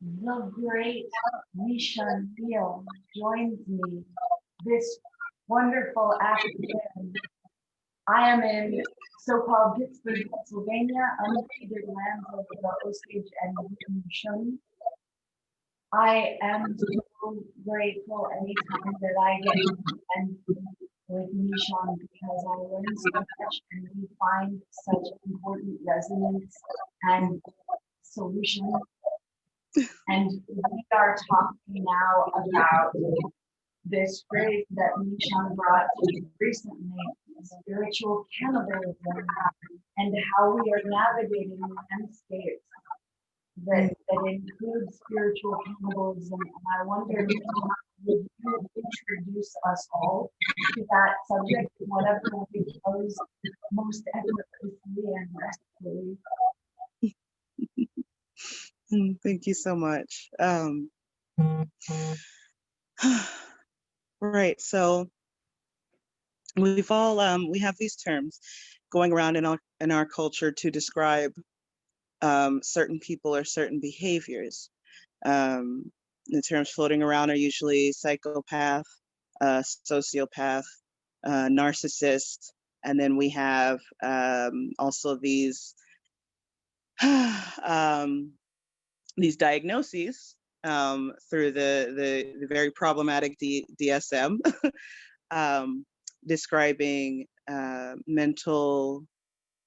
The great Michón Neal joins me this wonderful afternoon. I am in so-called Pittsburgh, Pennsylvania, unceded lands of the Osage and Michón. I am so grateful anytime that I get to spend with Michón because I learn so much and we find such important resonance and solutions. And we are talking now about this phrase that Michón brought to me recently, spiritual cannibalism, and how we are navigating landscapes that include spiritual cannibalism. And I wonder, would you introduce us all to that subject, whatever way flows most effortlessly and restfully? Thank you so much. Right, so we've all we have these terms going around in our culture to describe certain people or certain behaviors. The terms floating around are usually psychopath, sociopath, narcissist, and then we have also these diagnoses through the very problematic DSM, describing mental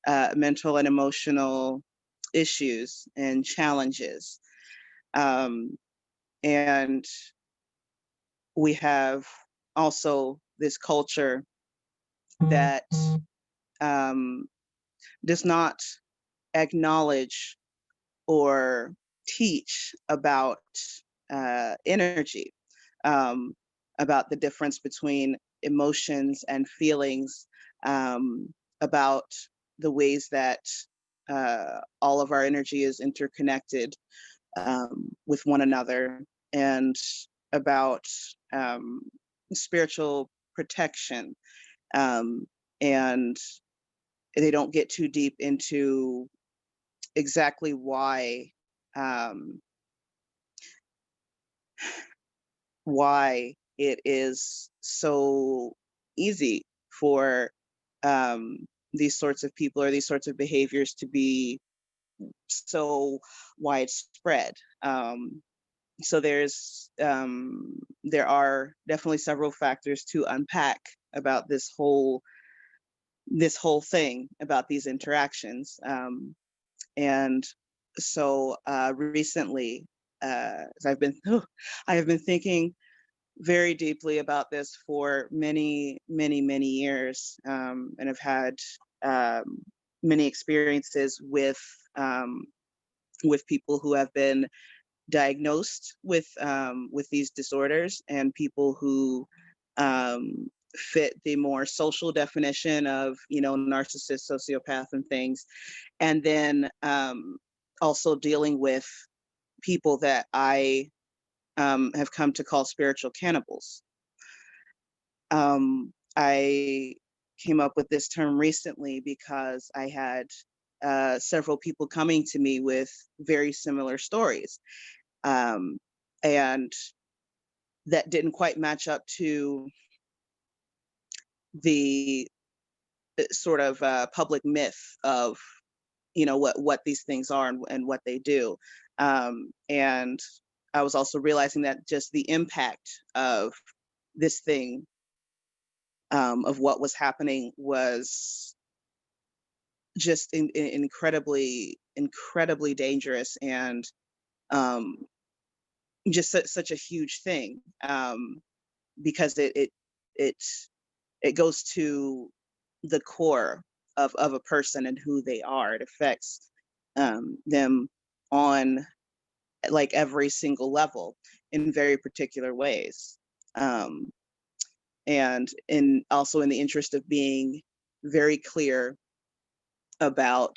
and emotional issues and challenges. And we have also this culture that does not acknowledge or teach about energy, about the difference between emotions and feelings, about the ways that all of our energy is interconnected with one another, and about spiritual protection. And they don't get too deep into exactly why it is so easy for these sorts of people or these sorts of behaviors to be so widespread. So there are definitely several factors to unpack about this whole thing about these interactions. And so recently, I have been thinking very deeply about this for many, many, many years, and have had many experiences with people who have been diagnosed with these disorders, and people who fit the more social definition of, narcissist, sociopath, and things. And then also dealing with people that I have come to call spiritual cannibals. I came up with this term recently because I had several people coming to me with very similar stories. And that didn't quite match up to the sort of public myth of, what these things are and what they do. And I was also realizing that just the impact of this thing, of what was happening, was just incredibly, incredibly dangerous, and just such a huge thing, because it goes to the core of a person and who they are. It affects them on like every single level in very particular ways. And also in the interest of being very clear about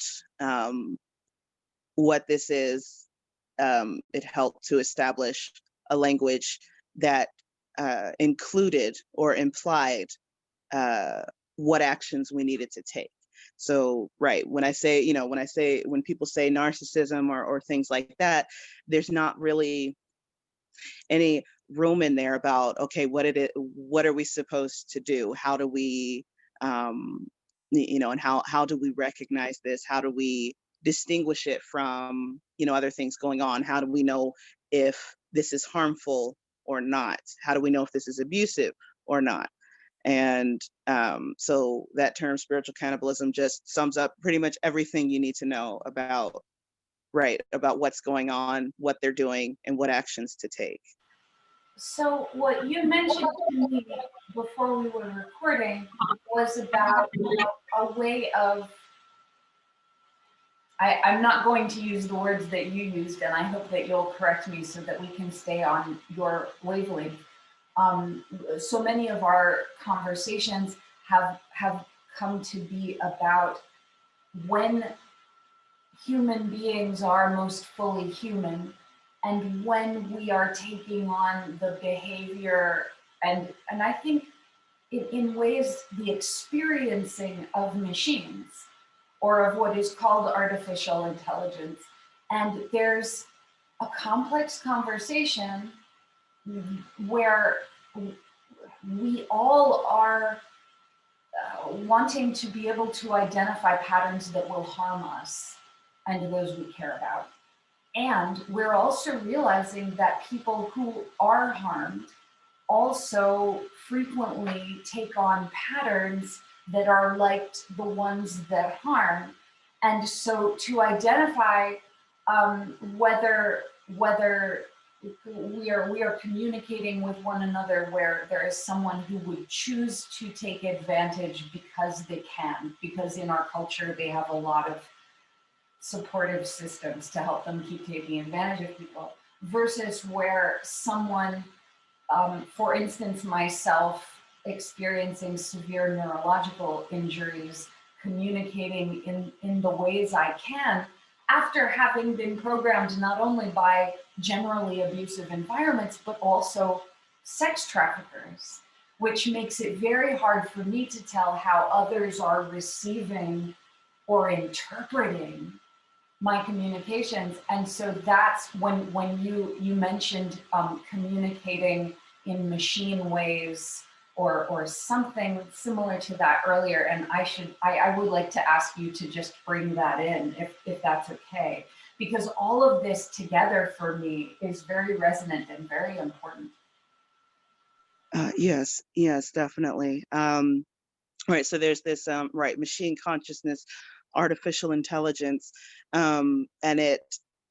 what this is, it helped to establish a language that included or implied what actions we needed to take. So, right, when I say, when people say narcissism or things like that, there's not really any room in there about, okay, what are we supposed to do? How do we, um, and how do we recognize this? How do we distinguish it from, other things going on? How do we know if this is harmful or not? How do we know if this is abusive or not? And so that term spiritual cannibalism just sums up pretty much everything you need to know about, right, about what's going on, what they're doing, and what actions to take. So what you mentioned to me before we were recording was about a way of, I'm not going to use the words that you used, and I hope that you'll correct me so that we can stay on your wavelength. So many of our conversations have come to be about when human beings are most fully human, and when we are taking on the behavior and I think in ways the experiencing of machines or of what is called artificial intelligence. And there's a complex conversation where we all are wanting to be able to identify patterns that will harm us and those we care about. And we're also realizing that people who are harmed also frequently take on patterns that are like the ones that harm. And so to identify whether we are communicating with one another where there is someone who would choose to take advantage because they can, because in our culture they have a lot of supportive systems to help them keep taking advantage of people, versus where someone, for instance, myself experiencing severe neurological injuries, communicating in the ways I can after having been programmed not only by generally abusive environments, but also sex traffickers, which makes it very hard for me to tell how others are receiving or interpreting my communications. And so that's when you mentioned communicating in machine ways or something similar to that earlier. And I would like to ask you to just bring that in if that's okay, because all of this together for me is very resonant and very important. Yes, definitely. Right. So there's this, right, machine consciousness, artificial intelligence, and it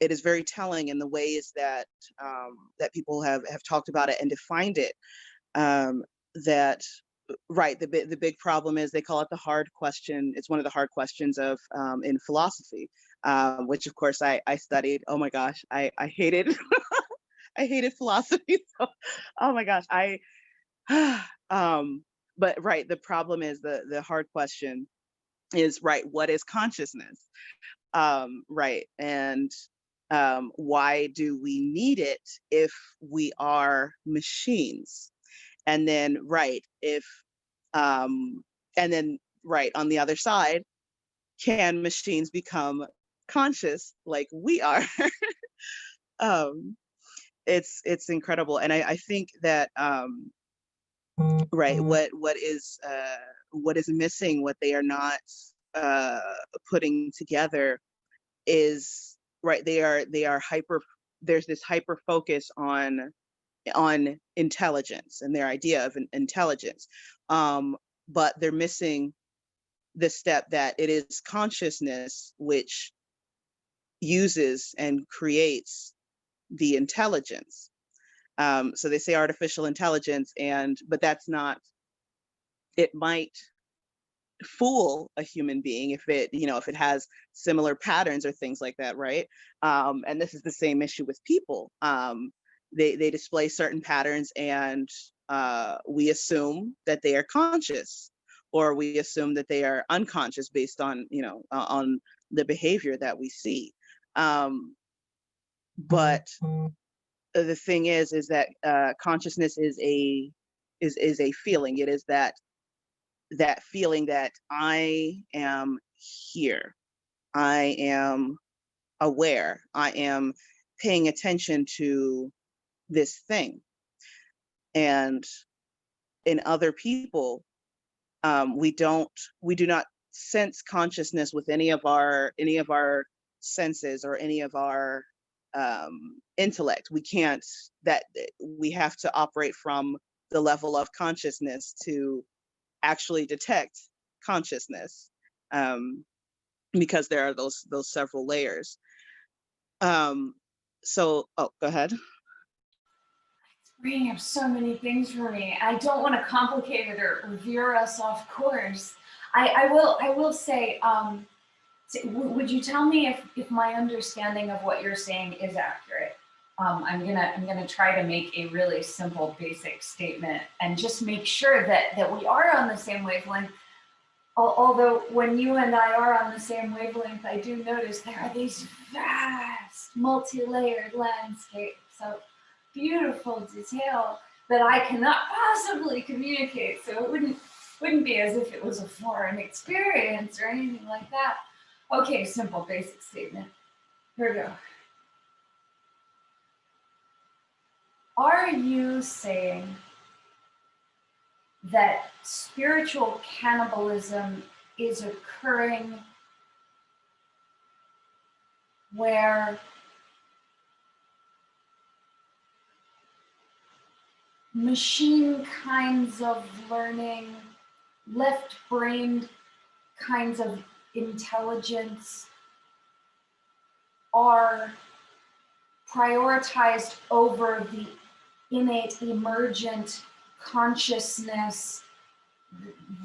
is very telling in the ways that that people have talked about it and defined it. Um, that right, the big problem is they call it the hard question. It's one of the hard questions of in philosophy, which of course I studied. Oh my gosh, I hated I hated philosophy. So, oh my gosh, I um, but right, the problem is the hard question is, right, what is consciousness? Right, and why do we need it if we are machines? And then right, if um, and then right on the other side, can machines become conscious like we are? um, it's incredible, and I think that right, what is missing, what they are not uh, putting together is, right, they are hyper, there's this hyper focus on intelligence and their idea of intelligence, um, but they're missing the step that it is consciousness which uses and creates the intelligence. So they say artificial intelligence, and but that's not, it might fool a human being if if it has similar patterns or things like that, right? And this is the same issue with people. They display certain patterns, and we assume that they are conscious, or we assume that they are unconscious based on on the behavior that we see. But the thing is that consciousness is a feeling. It is that feeling that I am here. I am aware. I am paying attention to this thing. And in other people, we do not sense consciousness with any of our senses or any of our intellect. We can't, that we have to operate from the level of consciousness to actually detect consciousness, because there are those several layers. So, oh, go ahead. Bringing up so many things for me. I don't want to complicate it or veer us off course. I will say, would you tell me if my understanding of what you're saying is accurate? I'm gonna try to make a really simple, basic statement and just make sure that we are on the same wavelength. Although when you and I are on the same wavelength, I do notice there are these vast, multi-layered landscapes of beautiful detail that I cannot possibly communicate. So it wouldn't be as if it was a foreign experience or anything like that. Okay, simple, basic statement. Here we go. Are you saying that spiritual cannibalism is occurring where machine kinds of learning, left-brained kinds of intelligence are prioritized over the innate emergent consciousness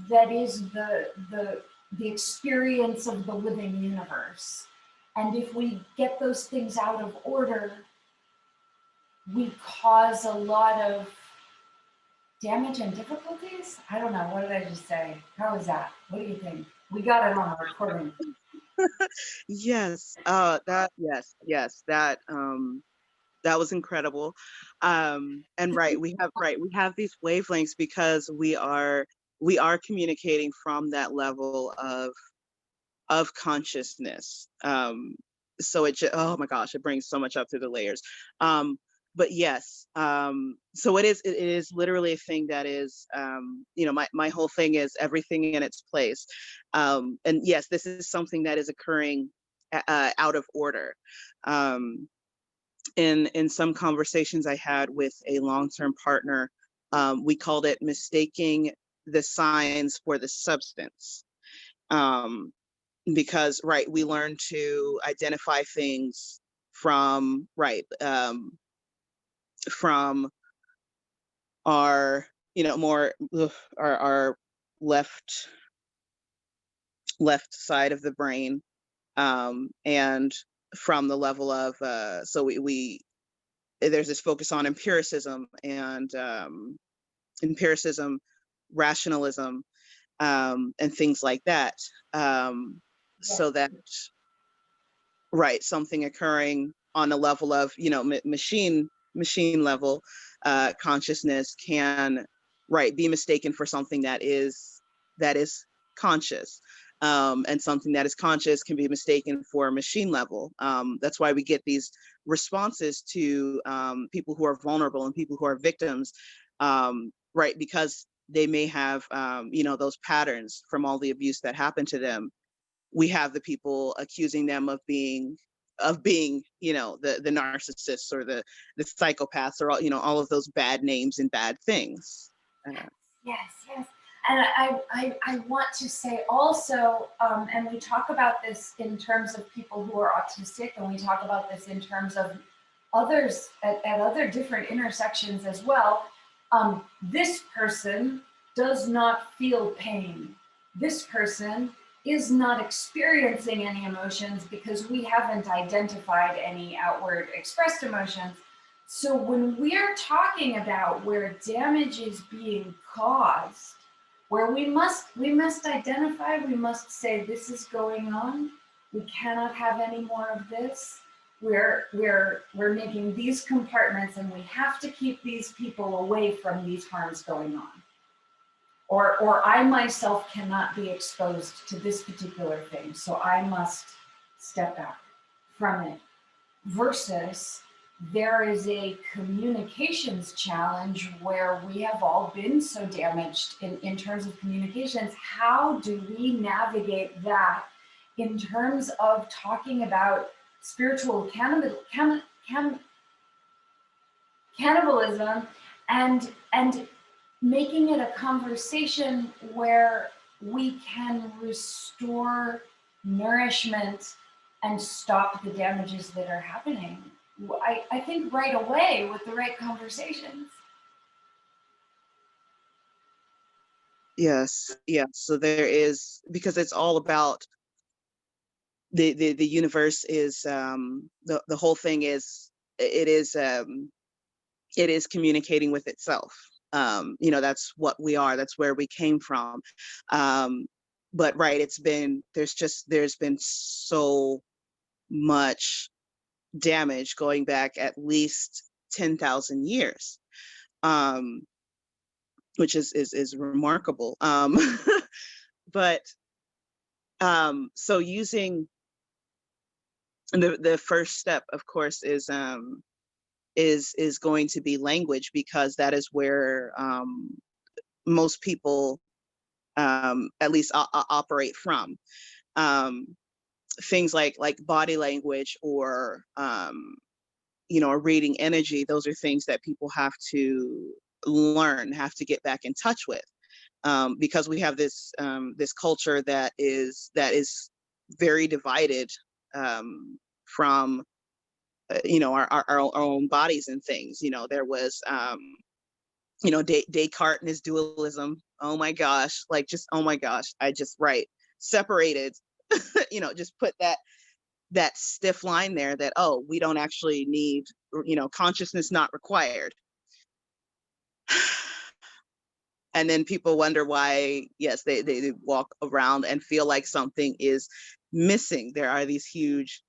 that is the experience of the living universe? And if we get those things out of order, we cause a lot of damage and difficulties? I don't know, what did I just say? How was that? What do you think? We got it on a recording. Yes, that was incredible. And we have these wavelengths because we are communicating from that level of consciousness. So oh my gosh, it brings so much up through the layers. But yes, so it is literally a thing that is, my whole thing is everything in its place. And yes, this is something that is occurring out of order. In some conversations I had with a long-term partner, we called it mistaking the signs for the substance. Because we learn to identify things from from our more our left side of the brain, and from the level of so we there's this focus on empiricism and rationalism, and things like that. So that something occurring on a level of machine level consciousness can be mistaken for something that is conscious, and something that is conscious can be mistaken for machine level. That's why we get these responses to people who are vulnerable and people who are victims, because they may have those patterns from all the abuse that happened to them. We have the people accusing them of being the narcissists or the psychopaths, or all of those bad names and bad things. Yes. And I want to say also, and we talk about this in terms of people who are autistic, and we talk about this in terms of others at other different intersections as well. This person does not feel pain. This person is not experiencing any emotions because we haven't identified any outward expressed emotions. So when we're talking about where damage is being caused, where we must identify, we must say this is going on, we cannot have any more of this. We're making these compartments, and we have to keep these people away from these harms going on. or I myself cannot be exposed to this particular thing, so I must step back from it, versus there is a communications challenge where we have all been so damaged in terms of communications. How do we navigate that in terms of talking about spiritual cannibalism, and making it a conversation where we can restore nourishment and stop the damages that are happening? I think right away with the right conversations. Yes, yeah. So there is, because it's all about the universe is the whole thing is it is it is communicating with itself. You know, that's what we are, that's where we came from. Um, but right, there's been so much damage going back at least 10,000 years. Um, which is remarkable. But so using the first step, of course, is going to be language, because that is where most people at least operate from. Um, things like body language, or you know, reading energy. Those are things that people have to learn, have to get back in touch with, because we have this culture that is very divided, from you know, our own bodies and things. You know, there was you know, Descartes and his dualism. Oh my gosh, like, just, oh my gosh, I just, right, separated. You know, just put that stiff line there, that, oh, we don't actually need, you know, consciousness not required. And then people wonder why, yes, they walk around and feel like something is missing. There are these huge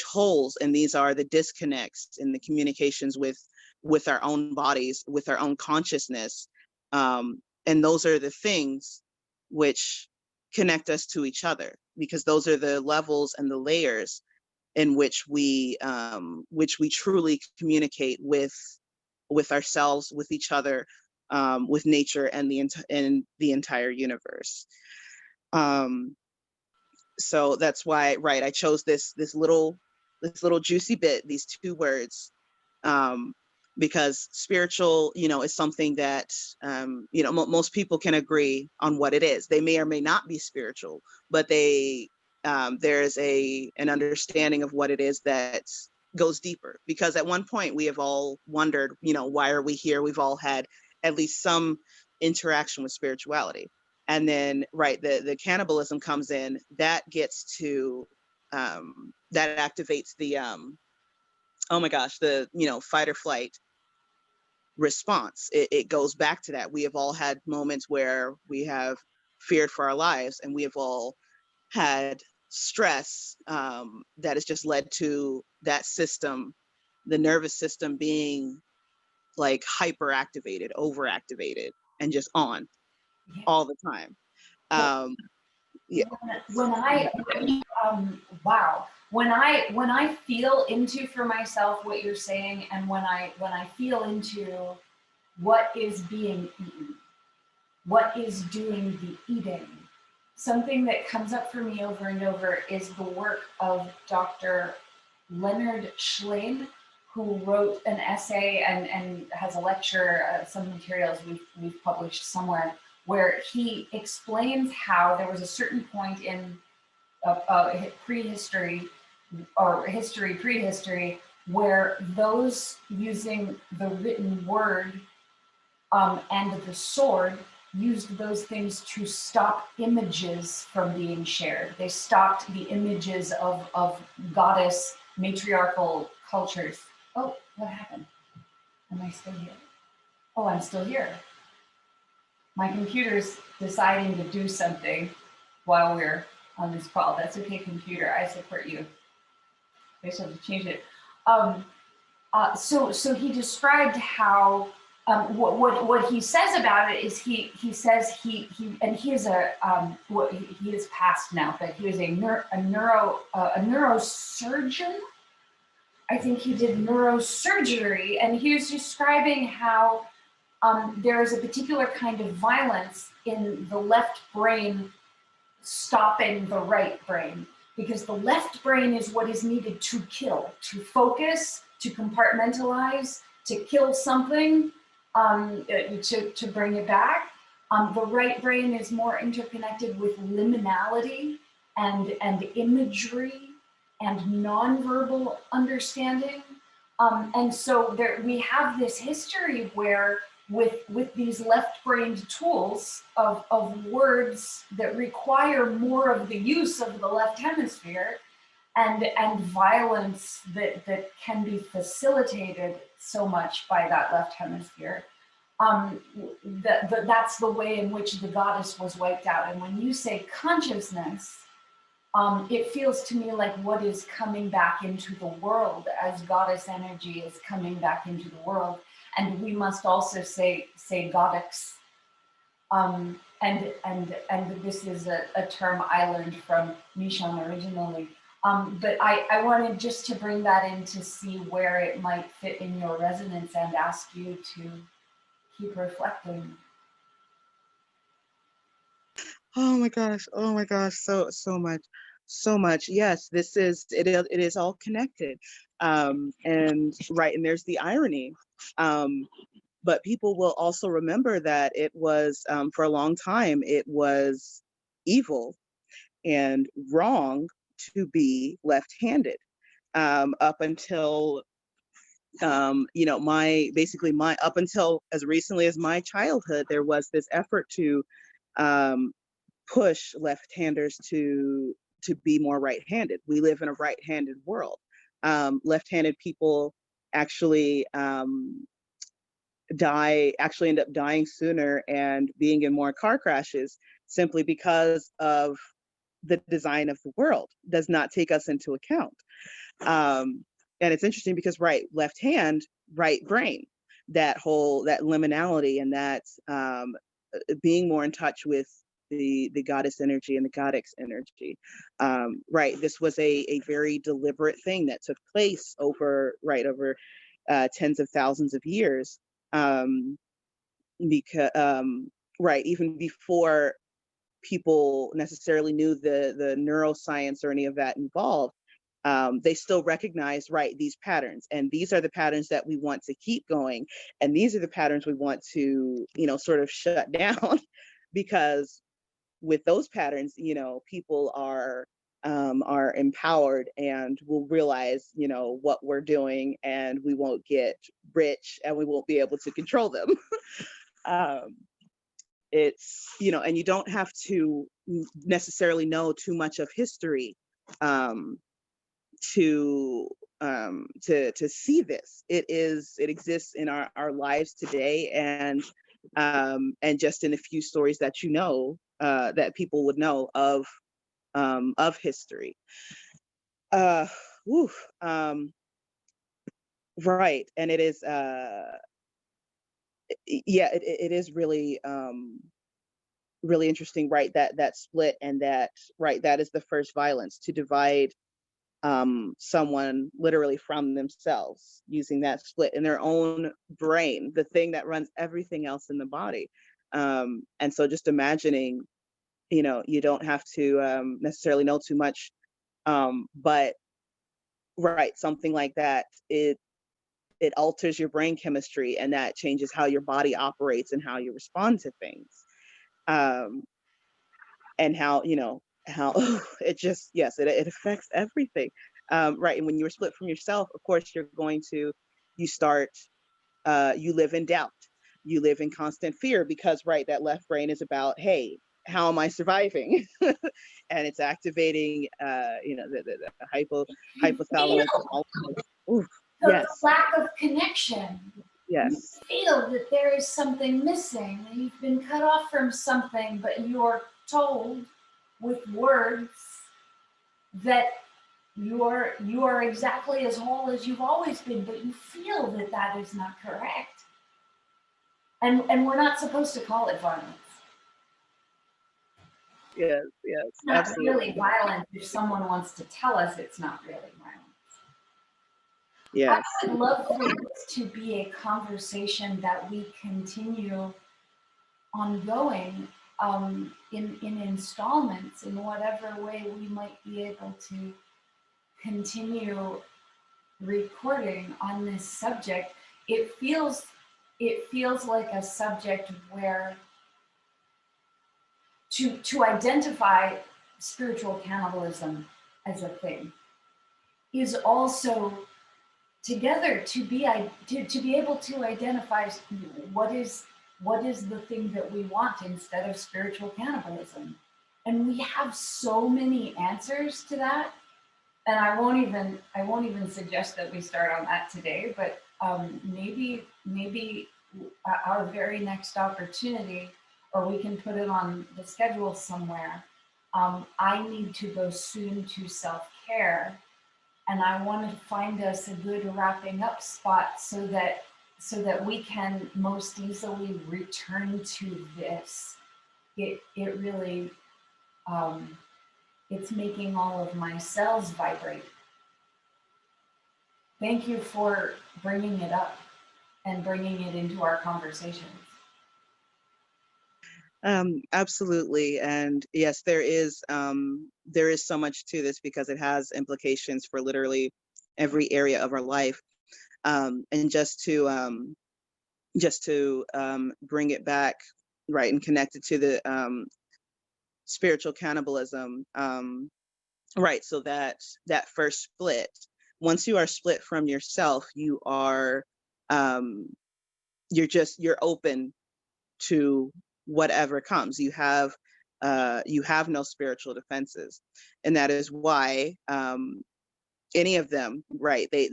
holes, and these are the disconnects in the communications with our own bodies, with our own consciousness. And those are the things which connect us to each other, because those are the levels and the layers in which we truly communicate with ourselves, with each other, with nature, and the entire universe. Um, so that's why, right, I chose this little juicy bit, these two words, um, because spiritual, you know, is something that you know, most people can agree on what it is. They may or may not be spiritual, but there's an understanding of what it is that goes deeper. Because at one point we have all wondered, you know, why are we here? We've all had at least some interaction with spirituality. And then, right, the cannibalism comes in, that gets to that activates the oh my gosh, the, you know, fight or flight response. It goes back to that. We have all had moments where we have feared for our lives, and we have all had stress that has just led to that system, the nervous system, being like hyperactivated, overactivated, and just on all the time. Um, yeah. When I wow, when I feel into for myself what you're saying, and when I feel into what is being eaten, what is doing the eating, something that comes up for me over and over is the work of Dr. Leonard Schlein, who wrote an essay and has a lecture, some materials we've published somewhere, where he explains how there was a certain point in prehistory, or history prehistory, where those using the written word and the sword used those things to stop images from being shared. They stopped the images of goddess matriarchal cultures. Oh, what happened? Am I still here? Oh, I'm still here. My computer's deciding to do something while we're on this call. That's okay, computer. I support you. I just have to change it. So he described how what he says about it is he says he and he is a he is passed now, but he was a neurosurgeon. I think he did neurosurgery, and he was describing how there is a particular kind of violence in the left brain stopping the right brain, because the left brain is what is needed to kill, to focus, to compartmentalize, to kill something, to bring it back. The right brain is more interconnected with liminality and imagery and nonverbal understanding. And so there, we have this history where with these left-brained tools of words that require more of the use of the left hemisphere, and violence that can be facilitated so much by that left hemisphere. That's the way in which the goddess was wiped out. And when you say consciousness, it feels to me like what is coming back into the world as goddess energy is coming back into the world. And we must also say goddess. And this is a term I learned from Michón originally. But I wanted just to bring that in to see where it might fit in your resonance and ask you to keep reflecting. Oh my gosh. Oh my gosh. So much. So much. Yes, it is all connected. And right, and there's the irony. But people will also remember that it was, for a long time, it was evil and wrong to be left-handed, up until my up until as recently as my childhood, there was this effort to um, push left-handers to be more right-handed. We live in a right-handed world. Left-handed people actually end up dying sooner and being in more car crashes, simply because of the design of the world does not take us into account. And it's interesting because left hand, right brain, that liminality, and that being more in touch with the goddess energy and the goddess energy. This was a very deliberate thing that took place over tens of thousands of years. Because even before people necessarily knew the neuroscience or any of that involved, they still recognize these patterns, and these are the patterns that we want to keep going, and these are the patterns we want to sort of shut down, because with those patterns, people are empowered and will realize what we're doing, and we won't get rich and we won't be able to control them. It's and you don't have to necessarily know too much of history to see this. It exists in our lives today, and just in a few stories that that people would know of history. Woof, right, and it is it is really really interesting, that split, and that is the first violence, to divide someone literally from themselves, using that split in their own brain, the thing that runs everything else in the body. And so just imagining, you don't have to necessarily know too much, but something like that, it alters your brain chemistry, and that changes how your body operates and how you respond to things. And how it just, yes, it affects everything. And when you're split from yourself, of course you start you live in doubt, you live in constant fear, because that left brain is about, hey, how am I surviving? And it's activating the hypothalamus. Ooh, yes. The lack of connection. Yes. You feel that there is something missing, and you've been cut off from something, but you're told with words that you are exactly as whole as you've always been, but you feel that is not correct. And we're not supposed to call it violence. Yes, yes, It's not really absolutely. violent if someone wants to tell us it's not really violent. I Yes. would love for this to be a conversation that we continue ongoing, in installments, in whatever way we might be able to continue recording on this subject. It feels it feels like a subject where to identify spiritual cannibalism as a thing is also together to be able to identify what is the thing that we want instead of spiritual cannibalism. And we have so many answers to that. And I won't even suggest that we start on that today, but maybe our very next opportunity, or we can put it on the schedule somewhere. I need to go soon to self-care, and I want to find us a good wrapping up spot so that we can most easily return to this. It really it's making all of my cells vibrate. Thank you for bringing it up and bringing it into our conversations. Absolutely. And yes, there is so much to this because it has implications for literally every area of our life. And just to bring it back, right, and connect it to the spiritual cannibalism, right. So that first split, once you are split from yourself, um, you're open to whatever comes. You have no spiritual defenses, and that is why any of them, right? They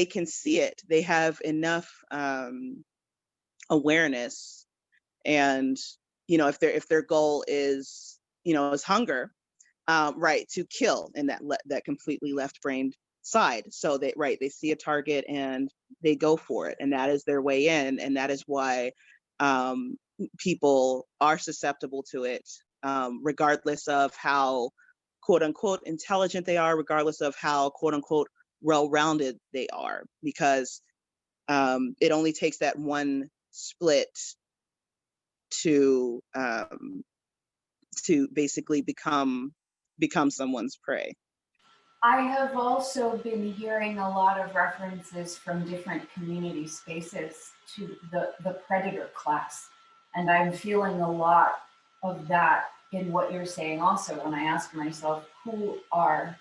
can see it. They have enough awareness, and if their goal is is hunger, right, to kill, and that completely left brained side. So they see a target and they go for it, and that is their way in, and that is why um, people are susceptible to it, regardless of how quote unquote intelligent they are, regardless of how quote unquote well rounded they are, because it only takes that one split to basically become someone's prey. I have also been hearing a lot of references from different community spaces to the predator class. And I'm feeling a lot of that in what you're saying also when I ask myself, who are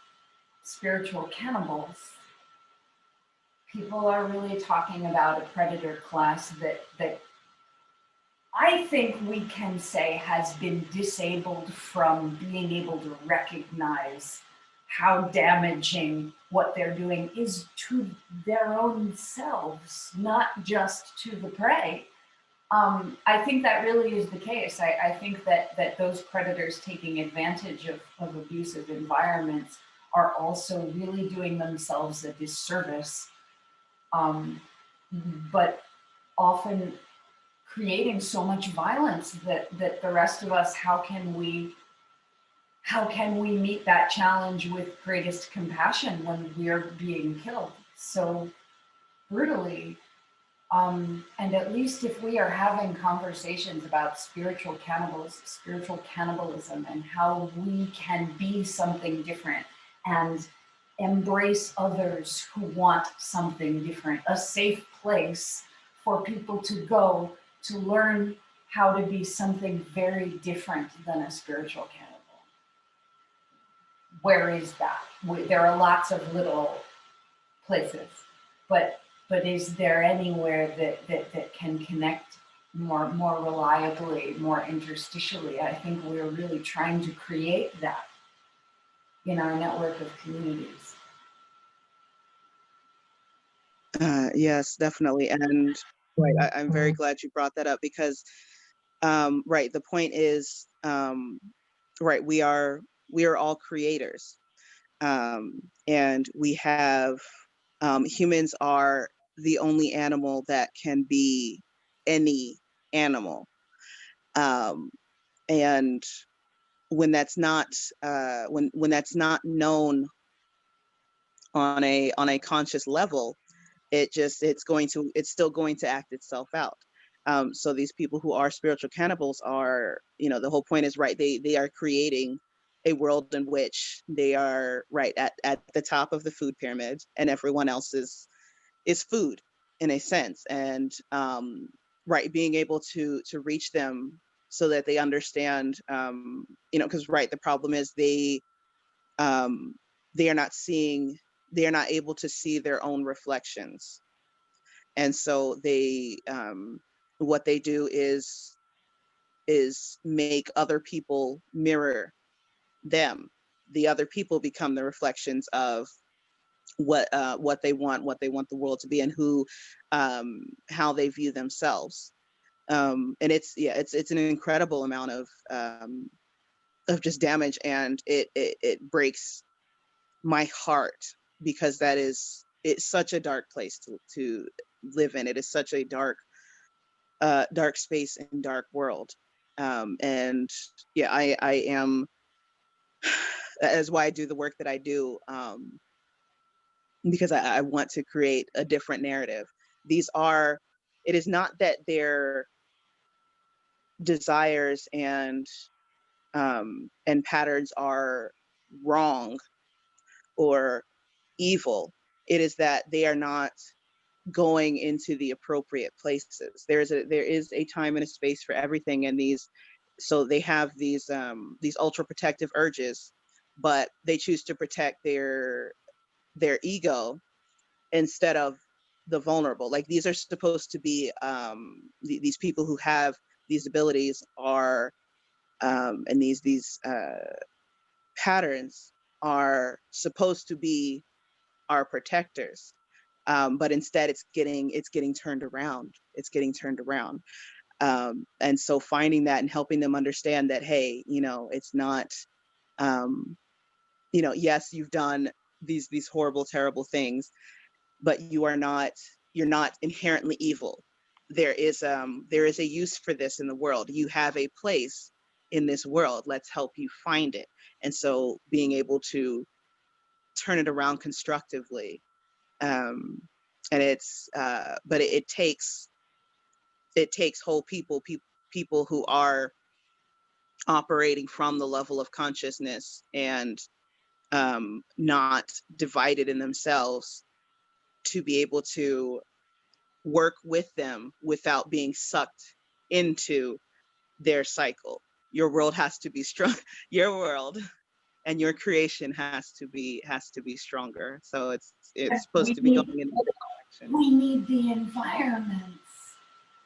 spiritual cannibals? People are really talking about a predator class that I think we can say has been disabled from being able to recognize how damaging what they're doing is to their own selves, not just to the prey. I think that really is the case. I think that those predators taking advantage of abusive environments are also really doing themselves a disservice, um, but often creating so much violence that the rest of us, how can we meet that challenge with greatest compassion when we're being killed so brutally? And at least if we are having conversations about spiritual cannibalism, and how we can be something different and embrace others who want something different, a safe place for people to go to learn how to be something very different than a spiritual cannibal. Where is that? There are lots of little places, but is there anywhere that can connect more reliably, more interstitially? I think we're really trying to create that in our network of communities. Yes, definitely. And right, I'm very glad you brought that up because right, the point is right, we are all creators. And we have humans are the only animal that can be any animal. And when that's not when that's not known on a conscious level, it's still going to act itself out. So these people who are spiritual cannibals are, the whole point is, right, they are creating a world in which they are right at the top of the food pyramid, and everyone else is food in a sense. And right, being able to reach them so that they understand, because right, the problem is um, they are not seeing, they are not able to see their own reflections. And so what they do is make other people mirror them. The other people become the reflections of what they want the world to be, and how they view themselves. And it's an incredible amount of just damage, and it breaks my heart, because it's such a dark place to live in. It is such a dark space and dark world. And yeah, I am, that's why I do the work that I do, because I want to create a different narrative. It is not that their desires and patterns are wrong or evil. It is that they are not going into the appropriate places. There is a time and a space for everything, and so they have these ultra protective urges, but they choose to protect their ego instead of the vulnerable. Like, these are supposed to be, these people who have these abilities are, and these patterns are supposed to be our protectors. But instead it's getting turned around. And so finding that and helping them understand that, hey, it's not, um, yes, you've done these horrible, terrible things, but you're not inherently evil. There is a use for this in the world. You have a place in this world. Let's help you find it. And so being able to turn it around constructively, um, and but it takes whole people who are operating from the level of consciousness, and not divided in themselves, to be able to work with them without being sucked into their cycle. Your world has to be strong. Your world and your creation has to be stronger. So it's supposed We to be need, going in the direction. we need the environments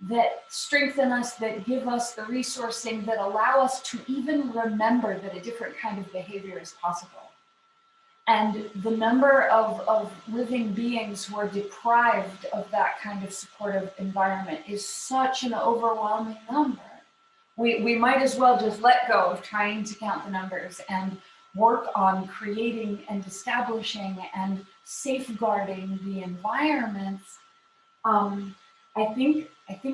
that strengthen us, that give us the resourcing, that allow us to even remember that a different kind of behavior is possible. And the number of living beings who are deprived of that kind of supportive environment is such an overwhelming number. We might as well just let go of trying to count the numbers and work on creating and establishing and safeguarding the environments. I think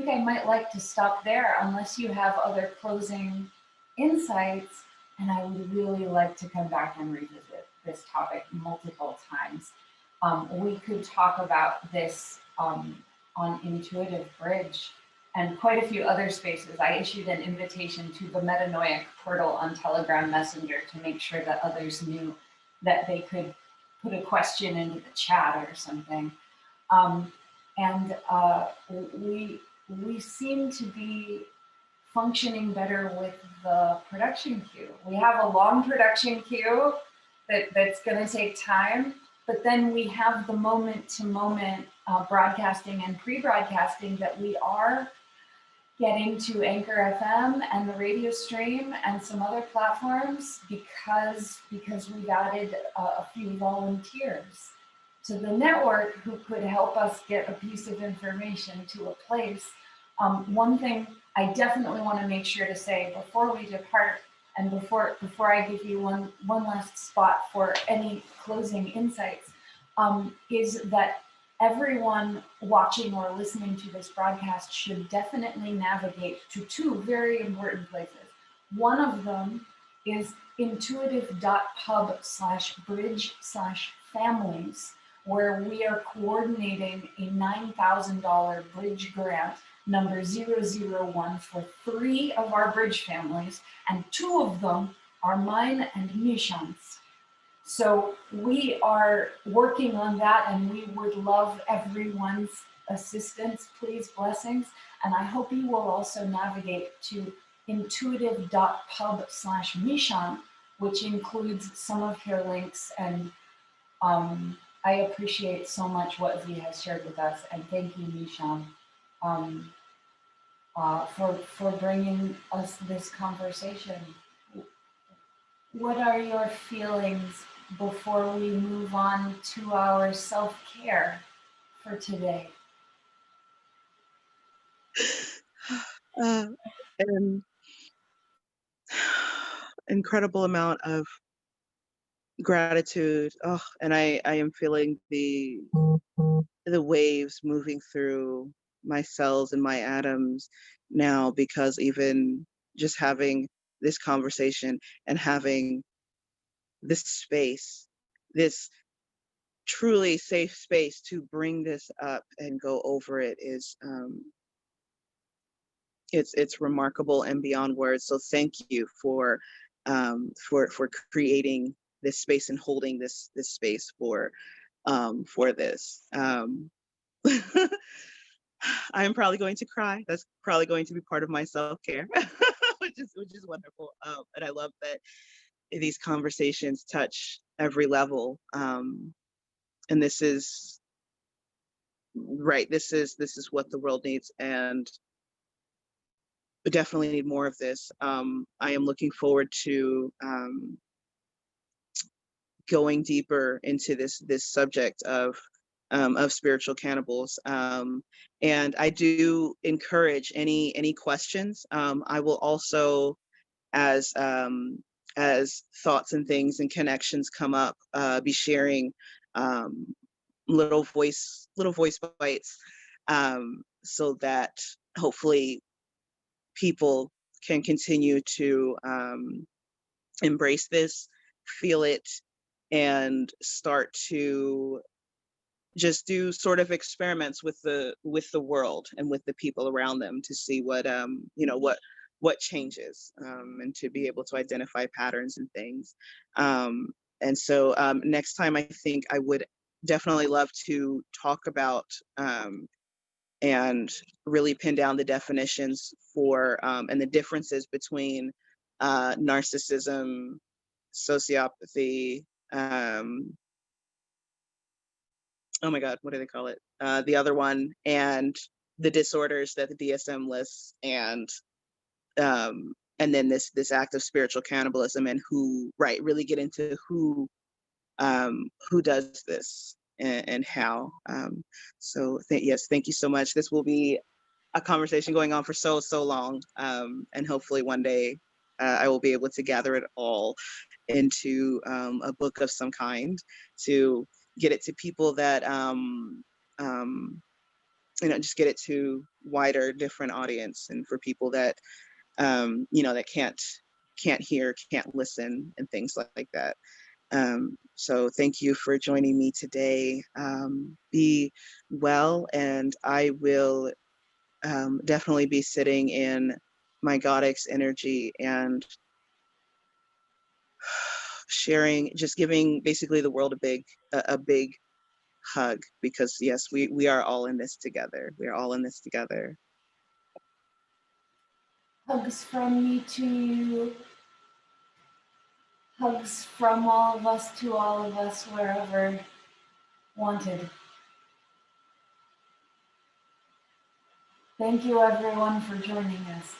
I might like to stop there, unless you have other closing insights. And I would really like to come back and revisit this topic multiple times. We could talk about this on Intuitive Bridge and quite a few other spaces. I issued an invitation to the Metanoic portal on Telegram Messenger to make sure that others knew that they could put a question into the chat or something. And we seem to be functioning better with the production queue. We have a long production queue that's going to take time, but then we have the moment-to-moment broadcasting and pre-broadcasting that we are getting to Anchor FM and the radio stream and some other platforms, because we've added a few volunteers to the network who could help us get a piece of information to a place. One thing I definitely want to make sure to say before we depart, and before I give you one last spot for any closing insights, is that everyone watching or listening to this broadcast should definitely navigate to two very important places. One of them is intuitive.pub/bridge/families, where we are coordinating a $9,000 bridge grant number 001 for 3 of our bridge families, and 2 of them are mine and Michón's. So we are working on that, and we would love everyone's assistance, please, blessings. And I hope you will also navigate to intuitive.pub/Michón, which includes some of her links. And I appreciate so much what V has shared with us. And thank you, Michón, for bringing us this conversation. What are your feelings before we move on to our self-care for today? An incredible amount of gratitude. Oh, and I am feeling the waves moving through my cells and my atoms now, because even just having this conversation and having this space, this truly safe space to bring this up and go over it is it's remarkable and beyond words. So thank you for creating this space and holding this space for this. I'm probably going to cry. That's probably going to be part of my self-care, which is wonderful. And I love that these conversations touch every level. And this is right. This is what the world needs, and we definitely need more of this. I am looking forward to going deeper into this subject of spiritual cannibals. And I do encourage any questions. I will also, as thoughts and things and connections come up, be sharing little voice bites, so that hopefully people can continue to embrace this, feel it, and start to just do sort of experiments with the world and with the people around them to see what what changes, and to be able to identify patterns and things. And so next time, I think I would definitely love to talk about and really pin down the definitions for and the differences between narcissism, sociopathy, oh my God, what do they call it? The other one, and the disorders that the DSM lists, and then this act of spiritual cannibalism, and who, right, really get into who does this, and how. So yes, thank you so much. This will be a conversation going on for so long, and hopefully one day I will be able to gather it all into a book of some kind, to get it to people that just get it to wider, different audience, and for people that that can't hear, can't listen, and things like that. So thank you for joining me today. Be well, and I will definitely be sitting in my Goddess energy and sharing, just giving basically the world a big hug, because yes, we are all in this together. We are all in this together. Hugs from me to you. Hugs from all of us to all of us, wherever wanted. Thank you, everyone, for joining us.